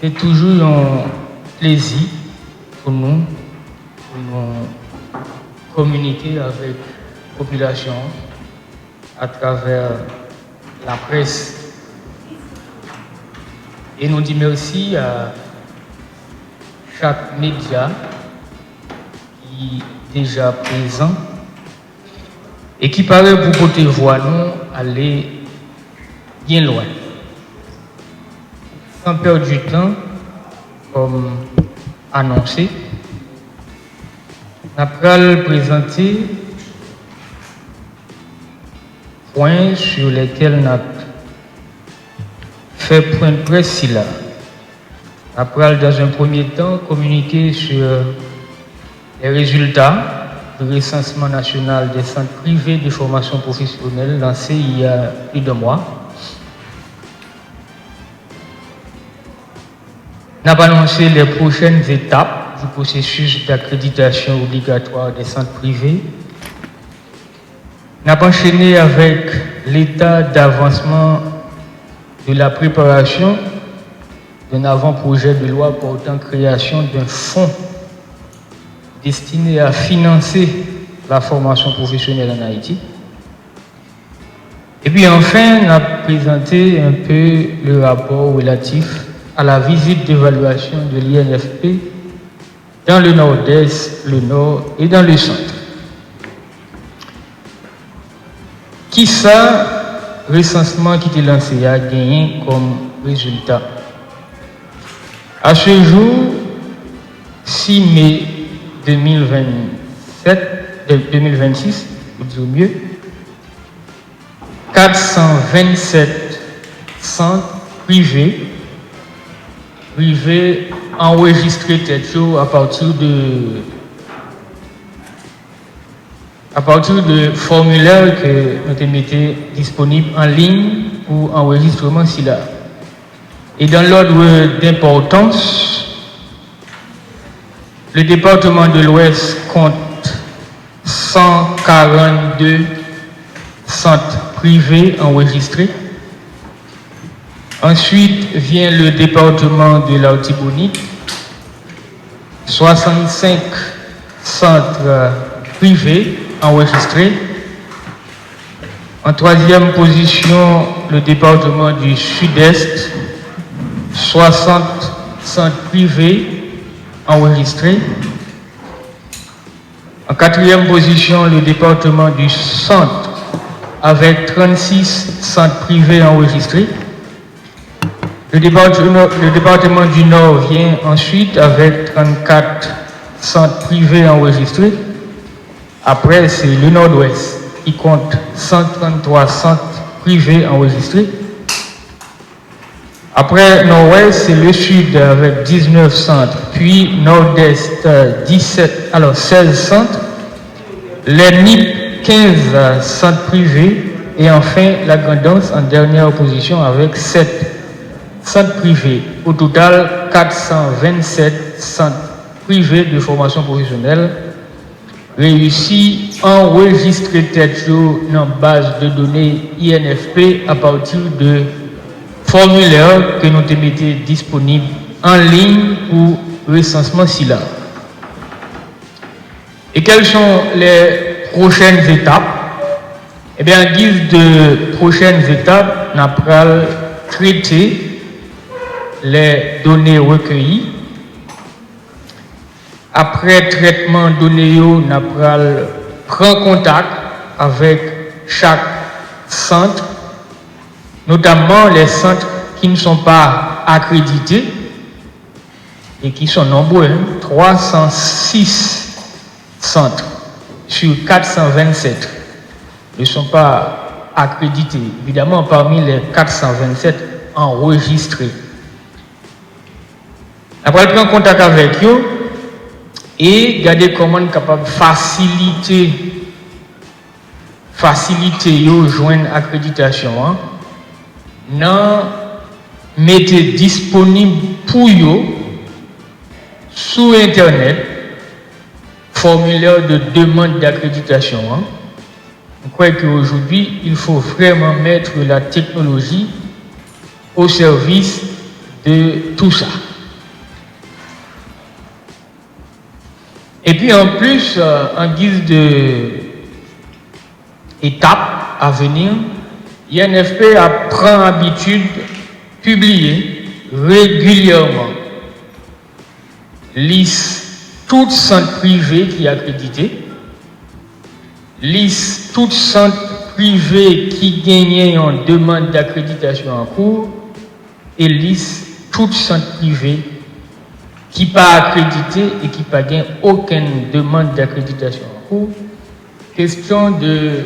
C'est toujours un plaisir pour nous communiquer avec la population à travers la presse. Et nous disons merci à chaque média qui est déjà présent et qui paraît pour côté voix nous aller bien loin. Sans perdre du temps, comme annoncé, nous allons présenter points sur lesquels nous avons fait point de presse là. Nous allons dans un premier temps communiquer sur les résultats du recensement national des centres privés de formation professionnelle lancé il y a plus de mois. Nous avons annoncé les prochaines étapes du processus d'accréditation obligatoire des centres privés. Nous avons enchaîné avec l'état d'avancement de la préparation d'un avant-projet de loi portant création d'un fonds destiné à financer la formation professionnelle en Haïti. Et puis enfin, on a présenté un peu le rapport relatif à la visite d'évaluation de l'INFP dans le nord-est, le nord et dans le centre. Qui ça, recensement qui était lancé a gagné comme résultat? À ce jour, 6 mai 2026, ou dire mieux, 427 centres privés enregistrés à partir de formulaires que nous avons mis disponibles en ligne pour enregistrement SILA. Et dans l'ordre d'importance, le département de l'Ouest compte 142 centres privés enregistrés. Ensuite vient le département de l'Artibonite, 65 centres privés enregistrés. En troisième position, le département du Sud-Est, 60 centres privés enregistrés. En quatrième position, le département du Centre, avec 36 centres privés enregistrés. Le département du Nord vient ensuite avec 34 centres privés enregistrés. Après, c'est le Nord-Ouest qui compte 133 centres privés enregistrés. Après, Nord-Ouest, c'est le Sud avec 19 centres. Puis, Nord-Est, 16 centres. Les NIP, 15 centres privés. Et enfin, la Grandance en dernière position avec 7 centres privés. Au total, 427 centres privés de formation professionnelle réussis enregistrer tête dans la base de données INFP à partir de formulaires que nous avons mis disponibles en ligne pour recensement SILA. Et quelles sont les prochaines étapes? Eh bien, en guise de prochaines étapes, nous allons traiter les données recueillies. Après traitement données, nous allons prendre contact avec chaque centre, notamment les centres qui ne sont pas accrédités et qui sont nombreux, 306 centres sur 427 ne sont pas accrédités. Évidemment, parmi les 427 enregistrés. Après, prendre contact avec eux et regarder comment on est capable de faciliter joindre accréditation. Non, mettez disponible pour eux sur Internet formulaire de demande d'accréditation. Je crois qu'aujourd'hui, il faut vraiment mettre la technologie au service de tout ça. Et puis en plus, en guise d'étape à venir, INFP prend habitude de publier régulièrement liste tout centre privé qui est accrédité, liste tout centre privé qui gagne en demande d'accréditation en cours et liste tout centre privé qui pas accrédité et qui pas gagne aucune demande d'accréditation en cours. Question de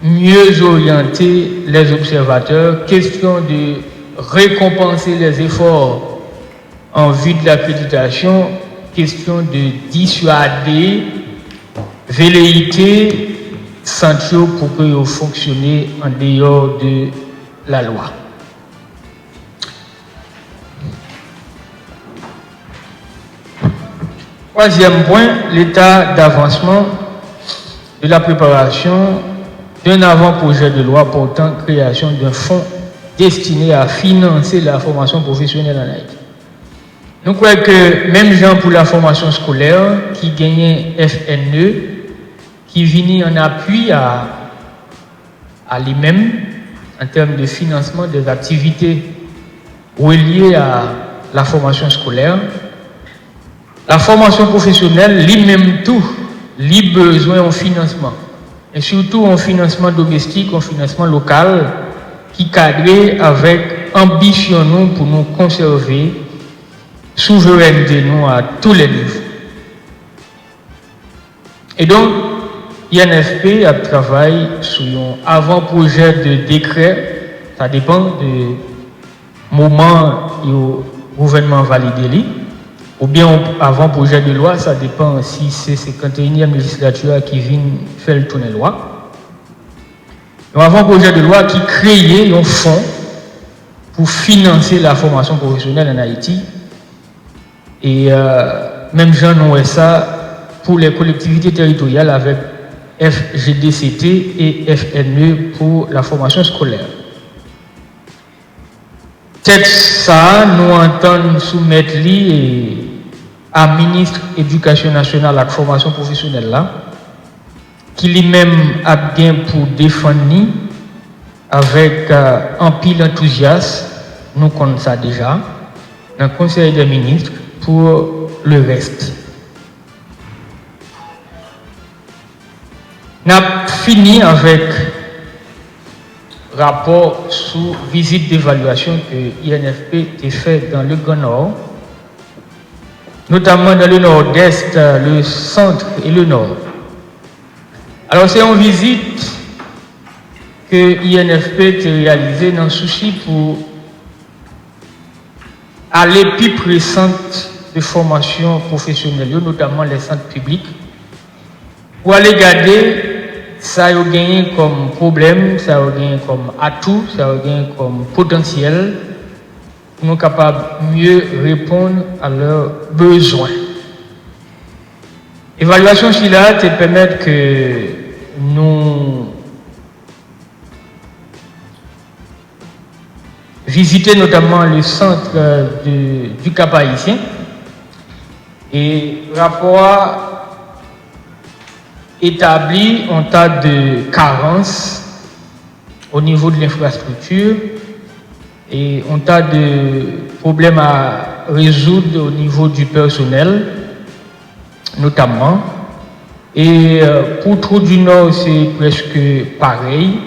mieux orienter les observateurs, question de récompenser les efforts en vue de l'accréditation, question de dissuader velléité centraux pour que vous fonctionnez en dehors de la loi. Troisième point, l'état d'avancement de la préparation d'un avant-projet de loi portant création d'un fonds destiné à financer la formation professionnelle en Haïti. Nous croyons que même gens pour la formation scolaire qui gagnait FNE, qui vient en appui à lui-même en termes de financement des activités reliées à la formation scolaire, la formation professionnelle, lui-même tout, lui besoin en financement. Et surtout en financement domestique, en financement local, qui cadre avec ambition nous pour nous conserver souveraineté nous à tous les niveaux. Et donc, INFP a travaillé sur un avant-projet de décret, ça dépend du moment où le gouvernement valide, ou bien avant-projet de loi, ça dépend si c'est 51e législature qui vient faire le tourner loi. Un avant-projet de loi qui crée un fonds pour financer la formation professionnelle en Haïti. Et même gens nous ça pour les collectivités territoriales avec FGDCT et FNE pour la formation scolaire. Peut-être ça, nous entendons soumettre à ministre Éducation nationale à la formation professionnelle là, qui lui-même a bien pour défendre avec un pile enthousiasme, nous connaissons ça déjà, dans le Conseil des ministres pour le reste. On a fini avec rapport sur visite d'évaluation que INFP a fait dans le Grand Nord, notamment dans le nord-est, le centre et le nord. Alors c'est une visite que INFP a réalisée dans le souci pour aller plus pressante de formation professionnelle, notamment les centres publics, pour aller garder ça a gagné comme problème, ça a gagné comme atout, ça a gagné comme potentiel, pour nous capables de mieux répondre à leurs besoins. Évaluation ci là te permet que nous visiter notamment le centre du Cap Haïtien et rapport établi en tas de carences au niveau de l'infrastructure et en tas de problèmes à résoudre au niveau du personnel notamment. Et pour Trou du Nord c'est presque pareil.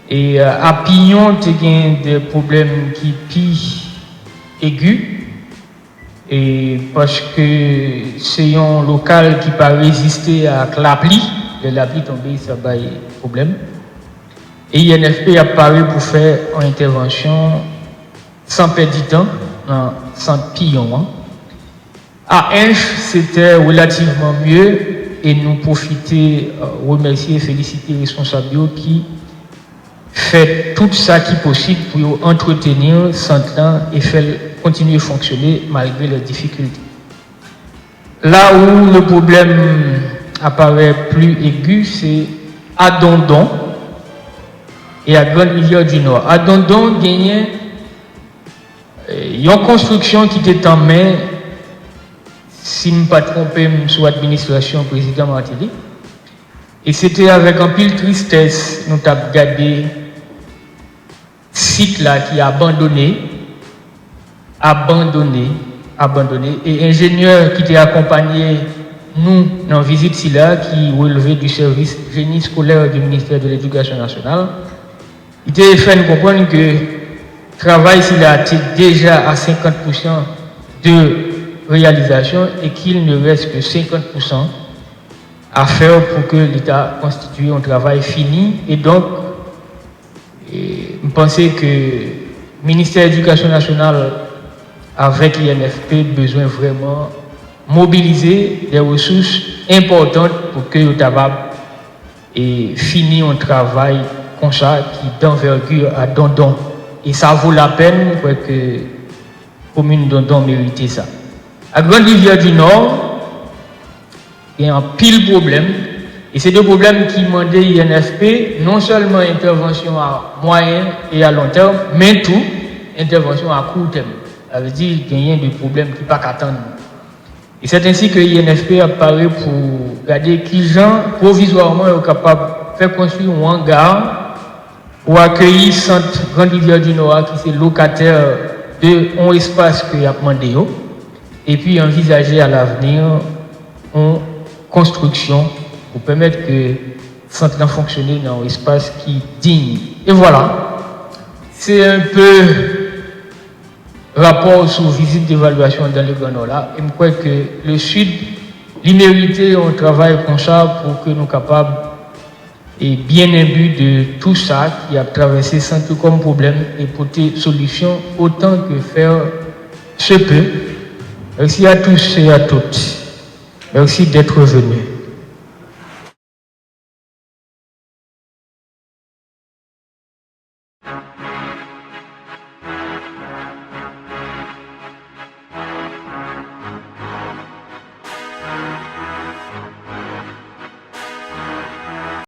Et à Pignon, il y a des problèmes qui sont aigus. Et parce que c'est un local qui peut résister à la pluie, la pluie tombée, ça va être problème. Et INFP a parlé pour faire une intervention sans perdre du temps, sans Pignon. À Inch, c'était relativement mieux et nous profiter, remercier et féliciter les responsables qui fait tout ça qui est possible pour entretenir Centre et faire continuer à fonctionner malgré les difficultés. Là où le problème apparaît plus aigu, c'est à Dondon et à Grande Rivière du Nord. À Dondon, il y a une construction qui était en main, si je ne me pas trompé, sous l'administration président Martelly. Et c'était avec un pile tristesse, nous avons regardé site là qui est abandonné, et ingénieur qui était accompagné nous dans la visite là qui relevait du service génie scolaire du ministère de l'Éducation nationale. Il était fait nous comprendre que le travail s'il a été déjà à 50% de réalisation et qu'il ne reste que 50% à faire pour que l'État constitue un travail fini. Et donc, je pense que le ministère de l'Éducation nationale, avec l'INFP, besoin vraiment mobiliser des ressources importantes pour que le tabac ait fini un travail comme ça, qui d'envergure à Dondon. Et ça vaut la peine pour que la commune Dondon mérite ça. À Grande Rivière du Nord, il y a un pile problème. Et c'est des problèmes qui demandent l'INFP, non seulement intervention à moyen et à long terme, mais tout, intervention à court terme. Ça veut dire qu'il y a des problèmes qui ne peuvent pas attendre. Et c'est ainsi que l'INFP apparaît pour regarder qui gens provisoirement est capable de faire construire un hangar pour accueillir Centre Grande Rivière du Nord, qui est locataire de un espace qu'il a demandé, et puis envisager à l'avenir une construction pour permettre que le centre fonctionne dans un espace qui est digne. Et voilà, c'est un peu rapport sur visite d'évaluation dans le Grand Nord là. Et je crois que le Sud, il mérite un travail comme ça pour que nous soyons capables et bien imbus de tout ça qui a traversé sans tout comme problème et porter solution autant que faire se peut. Merci à tous et à toutes. Merci d'être venus.